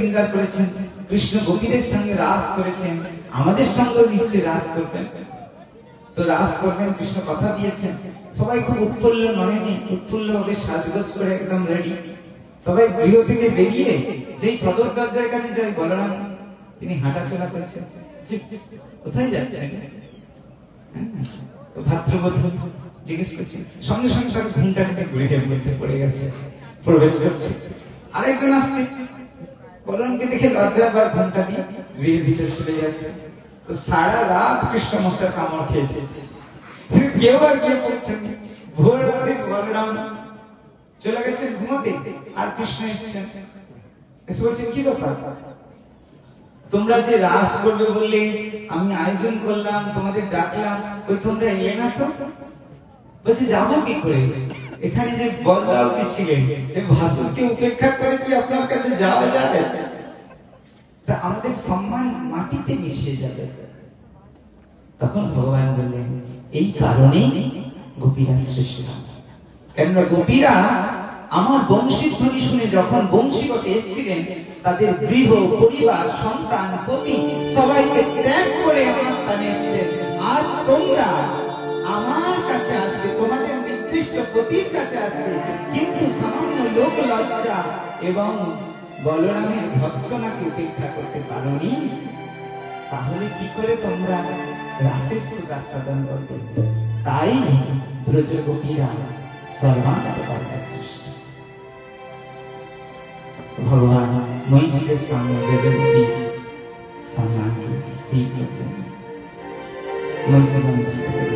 স্বীকার করেছেন, কৃষ্ণ গোপীদের সঙ্গে রাস করেছেন, আমাদের সঙ্গে নিশ্চয়ই রাস করবেন। তো রাস করবেন, কৃষ্ণ কথা দিয়েছেন। সবাই খুব উৎফুল্ল, নয়নি উৎফুল্ল ভাবে সাজগোজ করে একদম রেডি। সবাই গৃহ থেকে বেরিয়ে সেই সদর দরজার কাছে যাই। বলরাম তিনি হাঁটাচলা করেছেন। কোথায় যাচ্ছেন? ভাতৃবধূ জিজ্ঞেস করছেন। সঙ্গে সঙ্গে তার ঘুমটা গৃহের মধ্যে পড়ে গেছে, প্রবেশ করছে। আরেকজন আসছে, বলরামকে দেখে লজ্জা বা ঘুমটা দিয়ে গৃহের ভিতরে চলে যাচ্ছে। তো সারা রাত কৃষ্ণ মশার কামড় খেয়েছে, কেউ আর গিয়ে পড়ছেন। ভোর রাতে বলরাম চলে গেছেন ঘুমাতে, আর কৃষ্ণ এসছেন। এসে বলছেন, কি ব্যাপার? তোমরা যে রাস করবে বললে, আমি আয়োজন করলাম, তোমাদের ডাকলাম, ওই তোমরা এলে না তো? বলছে, যাবো কি করে? এখানে যে বলদাও ছিলেন, ভাসুরকে উপেক্ষা করে কি আপনার কাছে যাওয়া যাবে? তা আমাদের সম্মান মাটিতে মিশে যাবে। তখন ভগবান বললেন, এই কারণেই গোপীরা শ্রেষ্ঠ। কেননা গোপীরা আমার বংশীর ধ্বনি শুনে যখন বংশীবটে এসেছিলেন, তাদের গৃহ, পরিবার, সন্তান, পতি সবাইকে ত্যাগ করে আমার স্থানে এসেছেন। আজ তোমরা আমার কাছে আসবে, তোমাদের নির্দিষ্ট পতির কাছে আসবে, কিন্তু সামান্য লোক লজ্জা এবং বলরামের ভৎসনাকে উপেক্ষা করতে পারোনি। তাহলে কি করে তোমরা রাসের সুখ আস্বাদন করবে? তাই ব্রজ গোপীরা সর্বান্তকারী সৃষ্ট। ভগবান মহিষীদের সামনে ব্রজগোপী সম্মান স্থির করলেন। মহিষী বুঝতে পারলেন